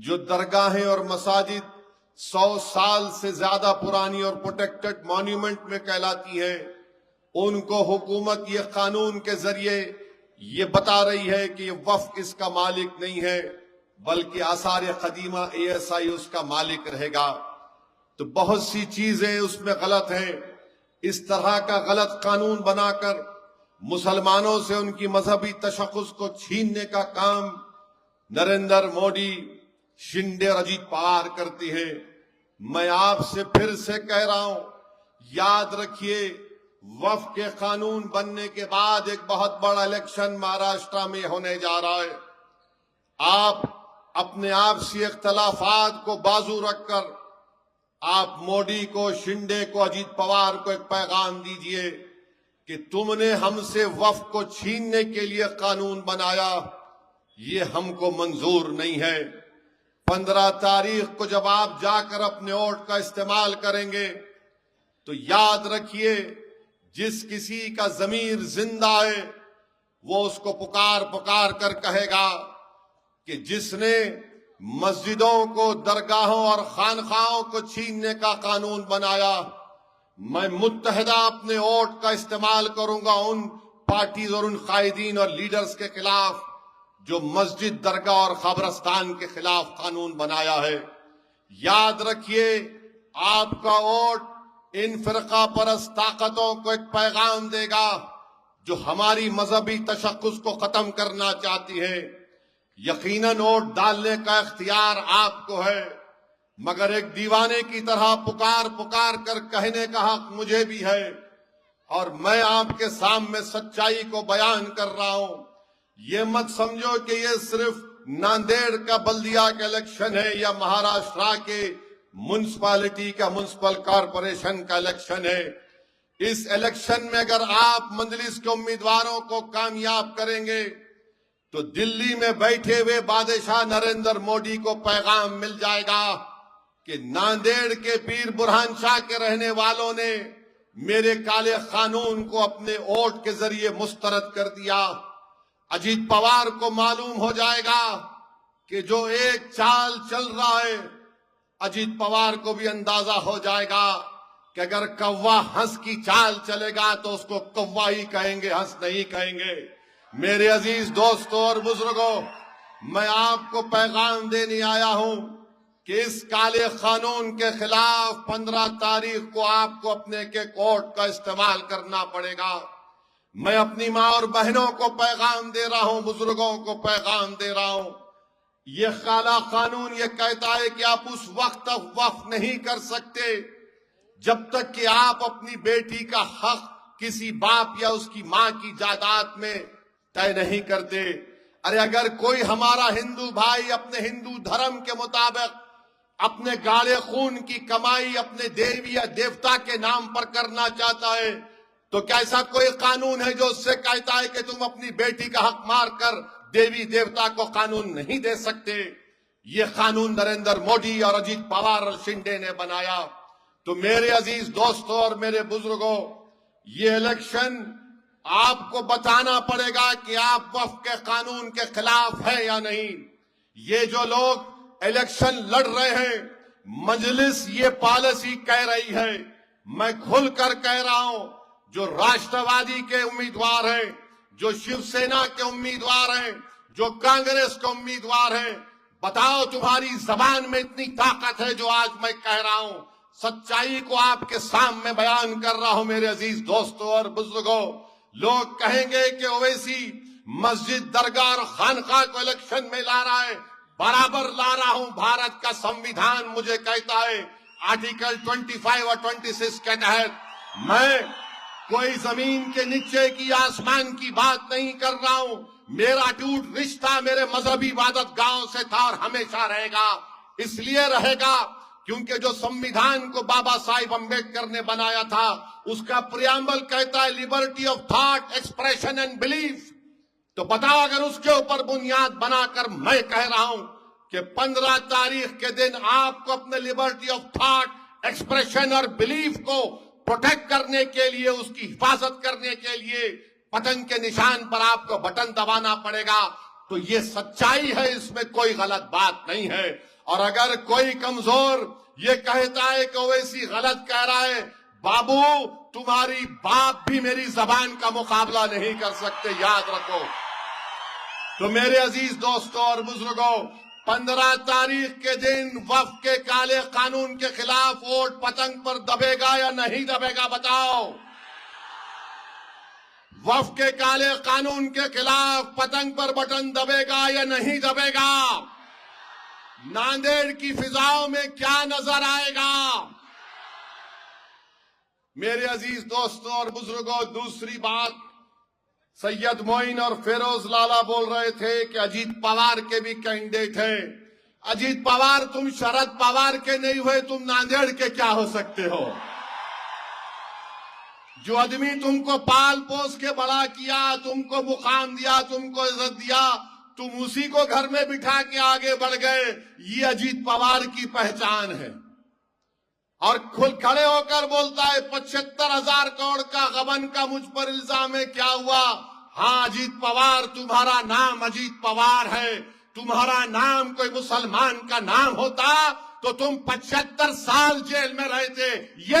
جو درگاہیں اور مساجد 100 سال سے زیادہ پرانی اور پروٹیکٹڈ مانیومنٹ میں کہلاتی ہیں، ان کو حکومت یہ قانون کے ذریعے یہ بتا رہی ہے کہ یہ وقف اس کا مالک نہیں ہے بلکہ آثار قدیمہ ASI اس کا مالک رہے گا۔ تو بہت سی چیزیں اس میں غلط ہیں۔ اس طرح کا غلط قانون بنا کر مسلمانوں سے ان کی مذہبی تشخص کو چھیننے کا کام نریندر مودی، شنڈے اور اجیت پوار کرتی ہے۔ میں آپ سے پھر سے کہہ رہا ہوں، یاد رکھیے وقف کے قانون بننے کے بعد ایک بہت بڑا الیکشن مہاراشٹرا میں ہونے جا رہا ہے۔ آپ اپنے آپسی اختلافات کو بازو رکھ کر آپ مودی کو، شنڈے کو، اجیت پوار کو ایک پیغام دیجئے کہ تم نے ہم سے وقف کو چھیننے کے لیے قانون بنایا، یہ ہم کو منظور نہیں ہے۔ 15 تاریخ کو جب آپ جا کر اپنے ووٹ کا استعمال کریں گے تو یاد رکھیے جس کسی کا ضمیر زندہ ہے وہ اس کو پکار پکار کر کہے گا کہ جس نے مسجدوں کو، درگاہوں اور خانقاہوں کو چھیننے کا قانون بنایا، میں متحدہ اپنے ووٹ کا استعمال کروں گا ان پارٹیز اور ان قائدین اور لیڈرز کے خلاف جو مسجد، درگاہ اور قبرستان کے خلاف قانون بنایا ہے۔ یاد رکھیے آپ کا ووٹ ان فرقہ پرست طاقتوں کو ایک پیغام دے گا جو ہماری مذہبی تشخص کو ختم کرنا چاہتی ہے۔ یقیناً ووٹ ڈالنے کا اختیار آپ کو ہے، مگر ایک دیوانے کی طرح پکار پکار کر کہنے کا حق مجھے بھی ہے، اور میں آپ کے سامنے سچائی کو بیان کر رہا ہوں۔ یہ مت سمجھو کہ یہ صرف ناندیڑ کا بلدیہ کا الیکشن ہے یا مہاراشٹرا کے میونسپلٹی کا، میونسپل کارپوریشن کا الیکشن ہے۔ اس الیکشن میں اگر آپ مجلس کے امیدواروں کو کامیاب کریں گے تو دلی میں بیٹھے ہوئے بادشاہ نریندر مودی کو پیغام مل جائے گا کہ ناندیڑ کے پیر برہان شاہ کے رہنے والوں نے میرے کالے قانون کو اپنے ووٹ کے ذریعے مسترد کر دیا۔ اجیت پوار کو معلوم ہو جائے گا کہ جو ایک چال چل رہا ہے، اجیت پوار کو بھی اندازہ ہو جائے گا کہ اگر کوا ہنس کی چال چلے گا تو اس کو کوا ہی کہیں گے، ہنس نہیں کہیں گے۔ میرے عزیز دوستوں اور بزرگوں، میں آپ کو پیغام دینے آیا ہوں کہ اس کالے قانون کے خلاف 15 تاریخ کو آپ کو اپنے کے ووٹ کا استعمال کرنا پڑے گا۔ میں اپنی ماں اور بہنوں کو پیغام دے رہا ہوں، بزرگوں کو پیغام دے رہا ہوں، یہ کالا قانون یہ کہتا ہے کہ آپ اس وقت تک وقف نہیں کر سکتے جب تک کہ آپ اپنی بیٹی کا حق کسی باپ یا اس کی ماں کی جائیداد میں طے نہیں کرتے۔ ارے اگر کوئی ہمارا ہندو بھائی اپنے ہندو دھرم کے مطابق اپنے گاڑے خون کی کمائی اپنے دیوی یا دیوتا کے نام پر کرنا چاہتا ہے تو کیا ایسا کوئی قانون ہے جو اس سے کہتا ہے کہ تم اپنی بیٹی کا حق مار کر دیوی دیوتا کو قانون نہیں دے سکتے؟ یہ قانون نریندر مودی اور اجیت پوار اور شنڈے نے بنایا۔ تو میرے عزیز دوستوں اور میرے بزرگوں، یہ الیکشن آپ کو بتانا پڑے گا کہ آپ وقف کے قانون کے خلاف ہیں یا نہیں۔ یہ جو لوگ الیکشن لڑ رہے ہیں، مجلس یہ پالیسی کہہ رہی ہے، میں کھل کر کہہ رہا ہوں، جو راشٹروادی کے امیدوار ہیں، جو شیو سینا کے امیدوار ہیں، جو کانگریس کے امیدوار ہیں، بتاؤ تمہاری زبان میں اتنی طاقت ہے جو آج میں کہہ رہا ہوں، سچائی کو آپ کے سامنے بیان کر رہا ہوں۔ میرے عزیز دوستوں اور بزرگوں، لوگ کہیں گے کہ اویسی مسجد، درگاہ اور خانقاہ کو الیکشن میں لا رہا ہے، برابر لا رہا ہوں۔ بھارت کا سمویدھان مجھے کہتا ہے آرٹیکل 25 اور 26 کے تحت میں کوئی زمین کے نیچے کی، آسمان کی بات نہیں کر رہا ہوں۔ میرا ٹوٹ رشتہ میرے مذہبی عبادت گاہوں سے تھا اور ہمیشہ رہے گا۔ اس لیے رہے گا کیونکہ جو سمویدھان کو بابا صاحب امبیڈکر نے بنایا تھا اس کا پریامبل کہتا ہے Liberty of thought, expression and belief. تو بتاؤ اگر اس کے اوپر بنیاد بنا کر میں کہہ رہا ہوں کہ 15 تاریخ کے دن آپ کو اپنے لبرٹی آف تھاٹ، ایکسپریشن اور بلیف کو پروٹیکٹ کرنے کے لیے، اس کی حفاظت کرنے کے لیے پتنگ کے نشان پر آپ کو بٹن دبانا پڑے گا۔ تو یہ سچائی ہے، اس میں کوئی غلط بات نہیں ہے۔ اور اگر کوئی کمزور یہ کہتا ہے کہ اویسی غلط کہہ رہا ہے، بابو تمہاری باپ بھی میری زبان کا مقابلہ نہیں کر سکتے، یاد رکھو۔ تو میرے عزیز دوستوں اور بزرگوں، 15 تاریخ کے دن وفد کے کالے قانون کے خلاف ووٹ پتنگ پر دبے گا یا نہیں دبے گا؟ بتاؤ۔ وفد کے کالے قانون کے خلاف پتنگ پر بٹن دبے گا یا نہیں دبے گا؟ ناندیڑ کی فضاؤں میں کیا نظر آئے گا؟ میرے عزیز دوستوں اور بزرگوں، دوسری بات، سید معین اور فیروز لالا بول رہے تھے کہ اجیت پوار کے بھی کینڈیڈیٹ ہیں۔ اجیت پوار تم شرد پوار کے نہیں ہوئے، تم ناندیڑ کے کیا ہو سکتے ہو؟ جو آدمی تم کو پال پوس کے بڑا کیا، تم کو مقام دیا، تم کو عزت دیا، تم اسی کو گھر میں بٹھا کے آگے بڑھ گئے۔ یہ اجیت پوار کی پہچان ہے۔ اور کھڑے ہو کر بولتا ہے 75,000 کروڑ کا غبن کا مجھ پر الزام ہے، کیا ہوا؟ ہاں اجیت پوار، تمہارا نام اجیت پوار ہے، تمہارا نام کوئی مسلمان کا نام ہوتا تو تم 75 سال جیل میں رہتے۔ یہ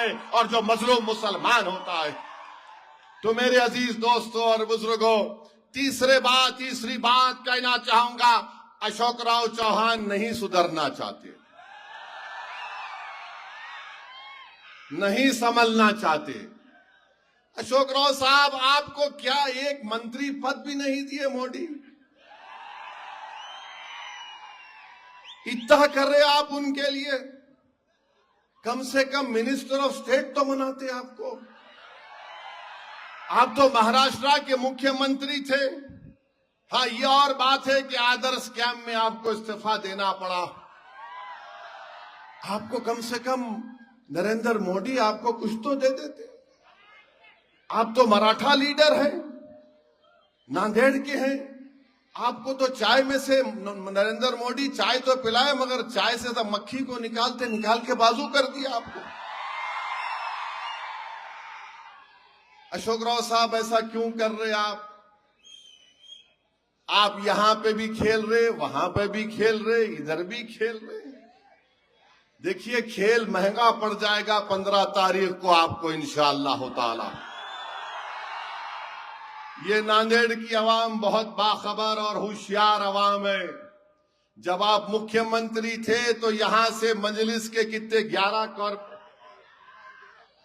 ہے اور جو مظلوم مسلمان ہوتا ہے۔ تو میرے عزیز دوستوں اور بزرگوں، تیسری بات کہنا چاہوں گا، اشوک راؤ چوہان نہیں سدھرنا چاہتے، نہیں سنبھلنا چاہتے۔ اشوک راؤ صاحب، آپ کو کیا ایک منتری پد بھی نہیں دیے موڈی؟ اتنا کر رہے آپ ان کے لیے، کم سے کم منسٹر آف اسٹیٹ تو بناتے آپ کو۔ آپ تو مہاراشٹر کے مکھیہ منتری تھے۔ ہاں یہ اور بات ہے کہ آدرش کیمپ میں آپ کو استعفیٰ دینا پڑا۔ آپ کو کم سے کم نریندر مودی آپ کو کچھ تو دے دیتے۔ آپ تو مراٹھا لیڈر ہیں، ناندیڑ کے ہیں، آپ کو تو چائے میں سے نریندر مودی چائے تو پلائے، مگر چائے سے تو مکھی کو نکال کے بازو کر دیا آپ کو۔ اشوک راؤ صاحب ایسا کیوں کر رہے آپ یہاں پہ بھی کھیل رہے، وہاں پہ بھی کھیل رہے، ادھر بھی کھیل رہے۔ دیکھیے کھیل مہنگا پڑ جائے گا 15 تاریخ کو آپ کو انشاءاللہ تعالی۔ یہ ناندیڑ کی عوام بہت باخبر اور ہوشیار عوام ہے۔ جب آپ مکھیہ منتری تھے تو یہاں سے مجلس کے کتنے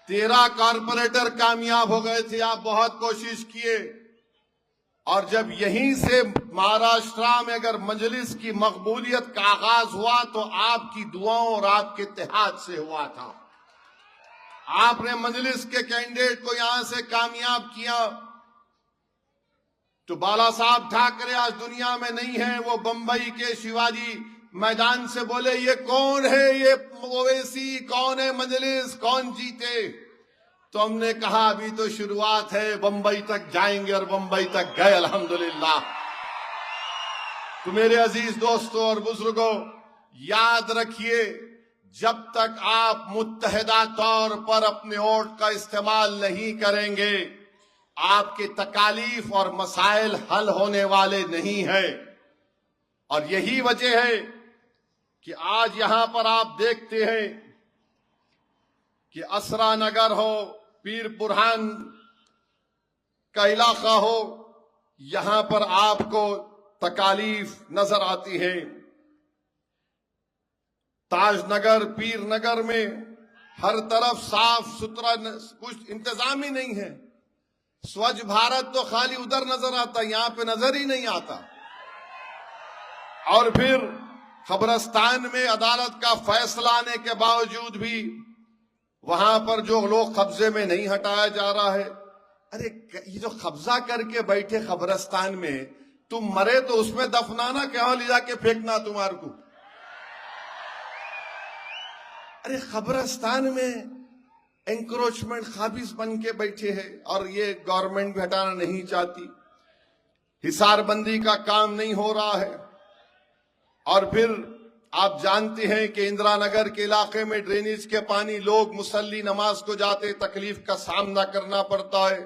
13 کارپوریٹر کامیاب ہو گئے تھے۔ آپ بہت کوشش کیے، اور جب یہیں سے مہاراشٹر میں اگر مجلس کی مقبولیت کا آغاز ہوا تو آپ کی دعاؤں اور آپ کے اتحاد سے ہوا تھا۔ آپ نے مجلس کے کینڈیڈیٹ کو یہاں سے کامیاب کیا۔ تو بالا صاحب ٹھاکرے آج دنیا میں نہیں ہیں، وہ بمبئی کے شیواجی میدان سے بولے یہ کون ہے، یہ اویسی کون ہے، مجلس کون جیتے؟ تو ہم نے کہا ابھی تو شروعات ہے، بمبئی تک جائیں گے، اور بمبئی تک گئے الحمدللہ۔ تو میرے عزیز دوستوں اور بزرگوں، یاد رکھیے جب تک آپ متحدہ طور پر اپنے ووٹ کا استعمال نہیں کریں گے، آپ کے تکالیف اور مسائل حل ہونے والے نہیں ہیں۔ اور یہی وجہ ہے کہ آج یہاں پر آپ دیکھتے ہیں کہ اسرا نگر ہو، پیر برہان کا علاقہ ہو، یہاں پر آپ کو تکالیف نظر آتی ہے۔ تاج نگر، پیر نگر میں ہر طرف صاف ستھرا کچھ انتظام ہی نہیں ہے۔ سوچھ بھارت تو خالی ادھر نظر آتا، یہاں پہ نظر ہی نہیں آتا۔ اور پھر قبرستان میں عدالت کا فیصلہ آنے کے باوجود بھی وہاں پر جو لوگ قبضے میں نہیں ہٹایا جا رہا ہے۔ ارے یہ جو قبضہ کر کے بیٹھے قبرستان میں، تم مرے تو اس میں دفنانا، کہاں لے جا کے پھینکنا تمہارے کو؟ ارے قبرستان میں انکروچمنٹ قابض بن کے بیٹھے ہیں، اور یہ گورنمنٹ بھی ہٹانا نہیں چاہتی۔ حصار بندی کا کام نہیں ہو رہا ہے۔ اور پھر آپ جانتے ہیں کہ اندرا نگر کے علاقے میں ڈرینیج کے پانی، لوگ مصلی نماز کو جاتے، تکلیف کا سامنا کرنا پڑتا ہے۔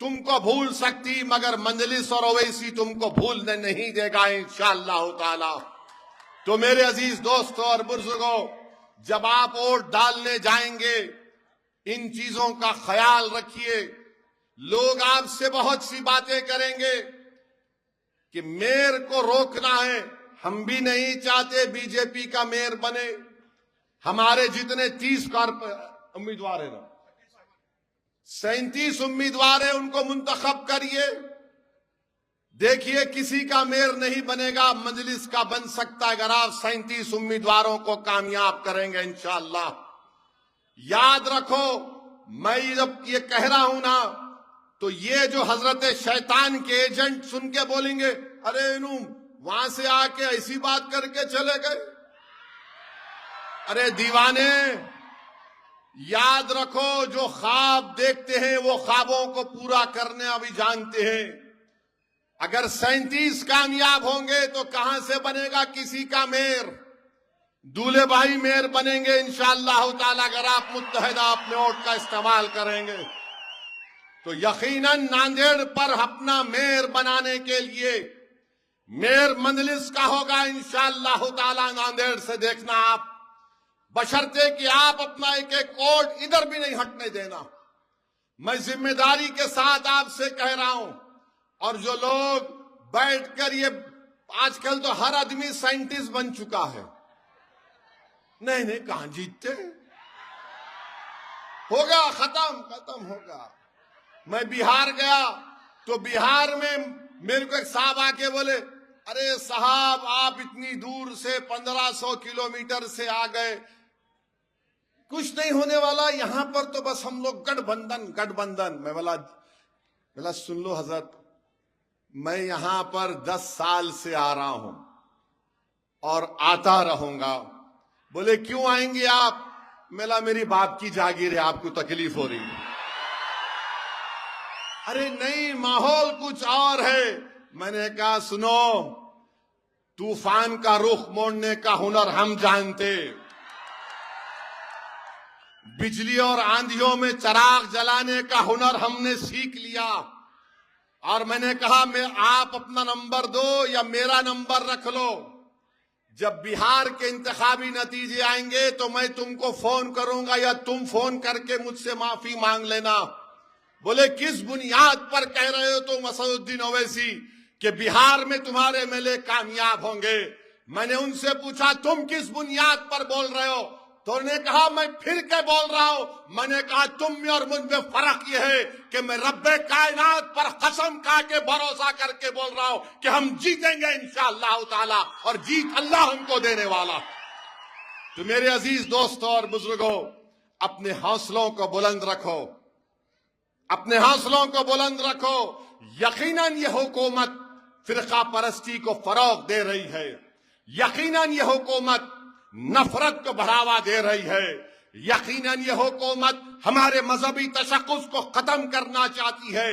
تم کو بھول سکتی، مگر مجلس اور اویسی تم کو بھولنے نہیں دے گا انشاءاللہ تعالی۔ تو میرے عزیز دوستوں اور بزرگوں، جب آپ ووٹ ڈالنے جائیں گے ان چیزوں کا خیال رکھیے۔ لوگ آپ سے بہت سی باتیں کریں گے کہ میئر کو روکنا ہے، ہم بھی نہیں چاہتے بی جے پی کا میئر بنے۔ ہمارے جتنے 30 امیدوار ہیں نا، 37 امیدوار ہیں، ان کو منتخب کریے۔ دیکھیے کسی کا میئر نہیں بنے گا، مجلس کا بن سکتا ہے اگر آپ 37 امیدواروں کو کامیاب کریں گے انشاءاللہ۔ یاد رکھو، میں جب یہ کہہ رہا ہوں نا تو یہ جو حضرت شیطان کے ایجنٹ سن کے بولیں گے ارے انہوں وہاں سے آ کے ایسی بات کر کے چلے گئے، ارے دیوانے، یاد رکھو جو خواب دیکھتے ہیں وہ خوابوں کو پورا کرنے ابھی جانتے ہیں۔ اگر 37 کامیاب ہوں گے تو کہاں سے بنے گا کسی کا میئر؟ دولے بھائی میئر بنیں گے انشاءاللہ تعالی اگر آپ متحدہ اپنے ووٹ کا استعمال کریں گے تو یقیناً ناندیڑ پر اپنا میئر بنانے کے لیے میئر مجلس کا ہوگا انشاءاللہ تعالی۔ ناندیڑ سے دیکھنا آپ، بشرطے کہ آپ اپنا ایک ایک ووٹ ادھر بھی نہیں ہٹنے دینا۔ میں ذمہ داری کے ساتھ آپ سے کہہ رہا ہوں، اور جو لوگ بیٹھ کر یہ آج کل تو ہر آدمی سائنٹسٹ بن چکا ہے، نہیں کہاں جیتتے، ہوگا ختم ہوگا۔ میں بہار گیا تو بہار میں میرے کو ایک صاحب آ کے بولے ارے صاحب آپ اتنی دور سے 1500 کلومیٹر سے آ گئے، کچھ نہیں ہونے والا، یہاں پر تو بس ہم لوگ گٹھ بندھن۔ میں بولا سن لو حضرت، میں یہاں پر 10 سال سے آ رہا ہوں اور آتا رہوں گا۔ بولے کیوں آئیں گے آپ؟ میلا میری باپ کی جاگیر ہے، آپ کو تکلیف ہو رہی ہے۔ ارے نہیں، ماحول کچھ اور ہے۔ میں نے کہا سنو، طوفان کا رخ موڑنے کا ہنر ہم جانتے، بجلی اور آندھیوں میں چراغ جلانے کا ہنر ہم نے سیکھ لیا۔ اور میں نے کہا آپ اپنا نمبر دو یا میرا نمبر رکھ لو، جب بہار کے انتخابی نتیجے آئیں گے تو میں تم کو فون کروں گا یا تم فون کر کے مجھ سے معافی مانگ لینا۔ بولے کس بنیاد پر کہہ رہے ہو تم اسد الدین اویسی کہ بہار میں تمہارے ایم ایل اے کامیاب ہوں گے؟ میں نے ان سے پوچھا تم کس بنیاد پر بول رہے ہو؟ تو انہوں نے کہا میں پھر کے بول رہا ہوں۔ میں نے کہا تم میں اور مجھ میں فرق یہ ہے کہ میں رب کائنات پر قسم کھا کے بھروسہ کر کے بول رہا ہوں کہ ہم جیتیں گے انشاءاللہ تعالی، اور جیت اللہ ہم کو دینے والا۔ تو میرے عزیز دوستوں اور بزرگوں، اپنے حوصلوں کو بلند رکھو، اپنے حوصلوں کو بلند رکھو۔ یقیناً یہ حکومت فرقہ پرستی کو فروغ دے رہی ہے، یقیناً یہ حکومت نفرت کو بڑھاوا دے رہی ہے، یقیناً یہ حکومت ہمارے مذہبی تشخص کو ختم کرنا چاہتی ہے،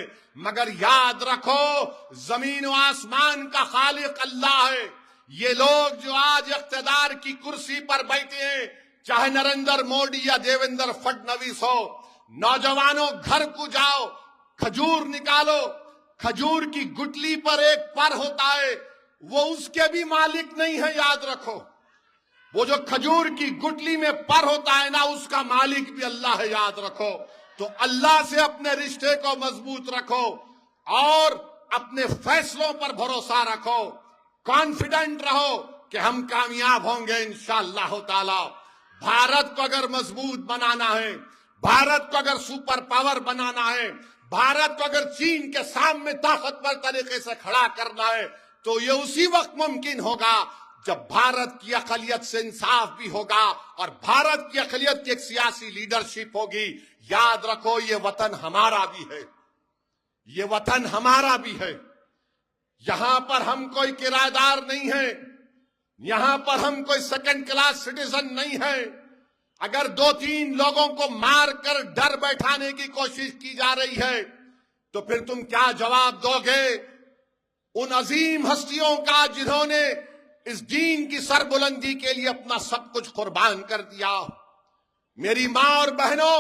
مگر یاد رکھو زمین و آسمان کا خالق اللہ ہے۔ یہ لوگ جو آج اقتدار کی کرسی پر بیٹھے ہیں، چاہے نریندر موڈی یا دیویندر فڈنویس ہو، نوجوانوں گھر کو جاؤ، کھجور نکالو، کھجور کی گٹلی پر ایک پر ہوتا ہے، وہ اس کے بھی مالک نہیں ہے، یاد رکھو۔ وہ جو کھجور کی گٹلی میں پر ہوتا ہے نا، اس کا مالک بھی اللہ ہے، یاد رکھو۔ تو اللہ سے اپنے رشتے کو مضبوط رکھو اور اپنے فیصلوں پر بھروسہ رکھو، کانفیڈنٹ رہو کہ ہم کامیاب ہوں گے انشاءاللہ تعالی۔ بھارت کو اگر مضبوط بنانا ہے، بھارت کو اگر سپر پاور بنانا ہے، بھارت کو اگر چین کے سامنے طاقتور طریقے سے کھڑا کرنا ہے تو یہ اسی وقت ممکن ہوگا جب بھارت کی اقلیت سے انصاف بھی ہوگا اور بھارت کی اقلیت کی ایک سیاسی لیڈرشپ ہوگی۔ یاد رکھو یہ وطن ہمارا بھی ہے، یہ وطن ہمارا بھی ہے۔ یہاں پر ہم کوئی کرایہ دار نہیں ہے، یہاں پر ہم کوئی سیکنڈ کلاس سٹیزن نہیں ہے۔ اگر 2-3 لوگوں کو مار کر ڈر بیٹھانے کی کوشش کی جا رہی ہے تو پھر تم کیا جواب دو گے ان عظیم ہستیوں کا جنہوں نے اس دین کی سربلندی کے لیے اپنا سب کچھ قربان کر دیا؟ میری ماں اور بہنوں،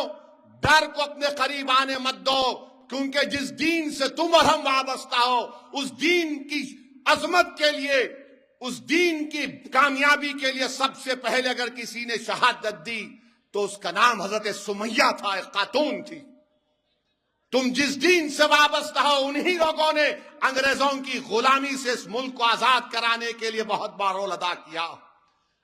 ڈر کو اپنے قریب آنے مت دو، کیونکہ جس دین سے تم اور ہم وابستہ ہو اس دین کی عظمت کے لیے، اس دین کی کامیابی کے لیے سب سے پہلے اگر کسی نے شہادت دی تو اس کا نام حضرت سمیہ تھا، ایک خاتون تھی۔ تم جس دین سے وابستہ ہو انہی لوگوں نے انگریزوں کی غلامی سے اس ملک کو آزاد کرانے کے لیے بہت بڑا رول ادا کیا۔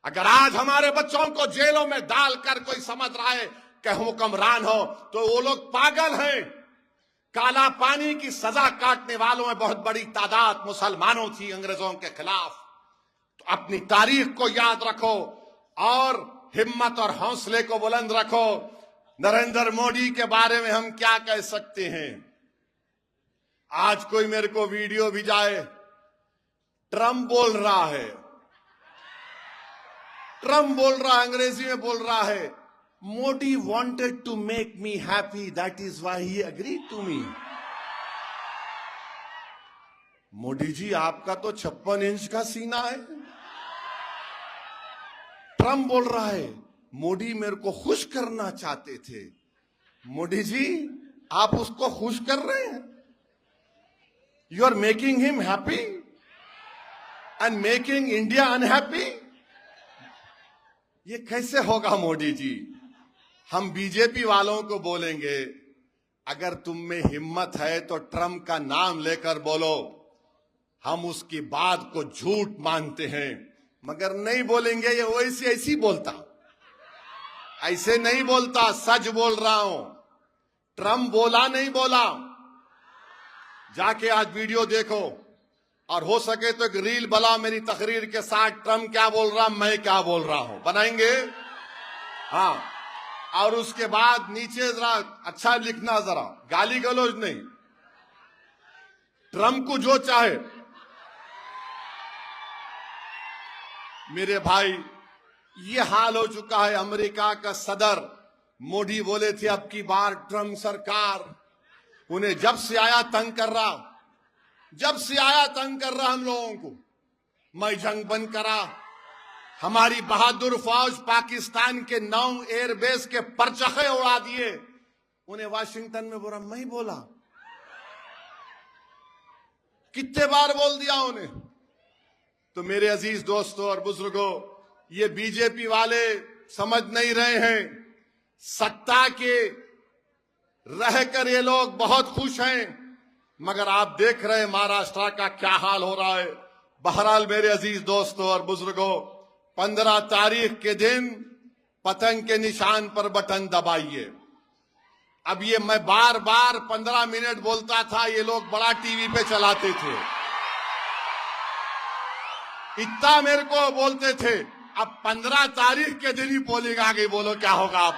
اگر آج ہمارے بچوں کو جیلوں میں ڈال کر کوئی سمجھ رہا ہے کہ حکمران ہو تو وہ لوگ پاگل ہیں۔ کالا پانی کی سزا کاٹنے والوں میں بہت بڑی تعداد مسلمانوں تھی انگریزوں کے خلاف۔ تو اپنی تاریخ کو یاد رکھو اور ہمت اور حوصلے کو بلند رکھو۔ نریندر مودی کے بارے میں ہم کیا کہہ سکتے ہیں؟ آج کوئی میرے کو ویڈیو بھیجائے، ٹرمپ بول رہا ہے، ٹرمپ بول رہا ہے، انگریزی میں بول رہا ہے، Modi wanted to make me happy, that is why he agreed to me۔ Modi جی آپ کا تو 56 انچ کا سینہ ہے۔ ٹرمپ بول رہا ہے مودی میرے کو خوش کرنا چاہتے تھے۔ مودی جی آپ اس کو خوش کر رہے ہیں۔ You are making him happy and making India unhappy۔ یہ کیسے ہوگا مودی جی؟ ہم بی جے پی والوں کو بولیں گے اگر تم میں ہمت ہے تو ٹرمپ کا نام لے کر بولو، ہم اس کی بات کو جھوٹ مانتے ہیں، مگر نہیں بولیں گے یہ ویسے ایسی بولتا، ایسے نہیں بولتا، سچ بول رہا ہوں۔ ٹرمپ بولا نہیں بولا، جا کے آج ویڈیو دیکھو اور ہو سکے تو ایک ریل بنا میری تقریر کے ساتھ، ٹرمپ کیا بول رہا میں کیا بول رہا ہوں، بنائیں گے؟ ہاں، اور اس کے بعد نیچے ذرا اچھا لکھنا، ذرا گالی گلوچ نہیں، ٹرمپ کو جو چاہے۔ میرے بھائی یہ حال ہو چکا ہے، امریکہ کا صدر مودی بولے تھے اب کی بار ٹرمپ سرکار، انہیں جب سے آیا تنگ کر رہا، جب سے آیا تنگ کر رہا ہم لوگوں کو، میں جنگ بند کرا، ہماری بہادر فوج پاکستان کے 9 ایئر بیس کے پرچخے اڑا دیے، انہیں واشنگٹن میں بولا میں بولا، کتنے بار بول دیا انہیں۔ تو میرے عزیز دوستوں اور بزرگوں، یہ بی جے پی والے سمجھ نہیں رہے ہیں، ستا کے رہ کر یہ لوگ بہت خوش ہیں، مگر آپ دیکھ رہے ہیں مہاراشٹر کا کیا حال ہو رہا ہے۔ بہرحال میرے عزیز دوستوں اور بزرگوں، 15 تاریخ کے دن پتنگ کے نشان پر بٹن دبائیے۔ اب یہ میں بار بار 15 منٹ بولتا تھا، یہ لوگ بڑا ٹی وی پہ چلاتے تھے، اتنا میرے کو بولتے تھے، اب 15 تاریخ کے دن ہی پولنگ آ گئی، بولو کیا ہوگا آپ؟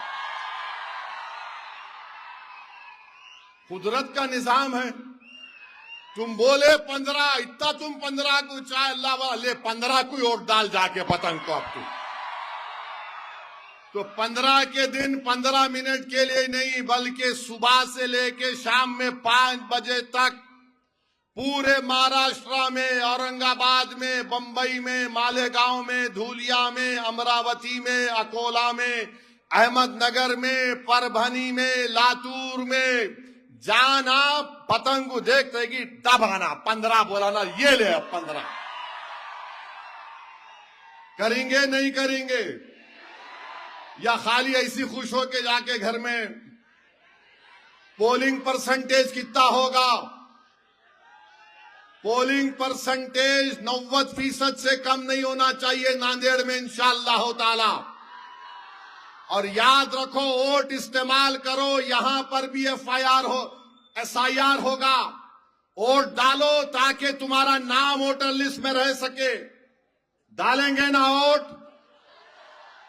قدرت کا نظام ہے، تم بولے 15، اتنا تم 15 کو چاہے اللہ والا لے 15 کو ووٹ ڈال جا کے پتنگ کو آپ کو۔ تو 15 کے دن 15 منٹ کے لیے نہیں بلکہ صبح سے لے کے شام میں 5 بجے تک پورے مہاراشٹر میں، اورنگ آباد میں، بمبئی میں، مالیگاؤں میں، دھولیا میں، امراوتی میں، اکولا میں، احمد نگر میں، پربھنی میں، لاتور میں جانا، پتنگ کو دیکھتے گی دبانا، 15 بولانا، یہ لے اب 15 کریں گے نہیں کریں گے؟ یا خالی ایسی خوش ہو کے جا کے گھر میں؟ پولنگ پرسنٹیج کتنا ہوگا؟ پولنگ پرسنٹیج 90% سے کم نہیں ہونا چاہیے ناندیڑ میں انشاءاللہ تعالی۔ اور یاد رکھو ووٹ استعمال کرو، یہاں پر بھی SIR ہوگا، ووٹ ڈالو تاکہ تمہارا نام ووٹر لسٹ میں رہ سکے۔ ڈالیں گے نا ووٹ؟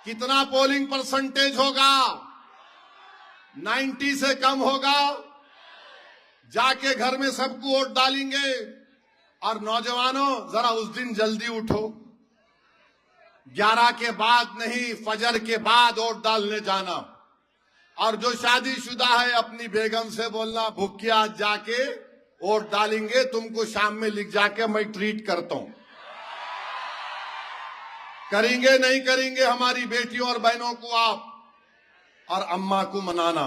کتنا پولنگ پرسنٹیج ہوگا؟ 90 سے کم ہوگا؟ جا کے گھر میں سب کو ووٹ ڈالیں گے۔ اور نوجوانوں ذرا اس دن جلدی اٹھو، 11 کے بعد نہیں، فجر کے بعد ووٹ ڈالنے جانا۔ اور جو شادی شدہ ہے اپنی بیگم سے بولنا بھوکے آج جا کے ووٹ ڈالیں گے، تم کو شام میں لکھ جا کے میں ٹریٹ کرتا ہوں۔ کریں گے نہیں کریں گے؟ ہماری بیٹیوں اور بہنوں کو آپ اور اماں کو منانا۔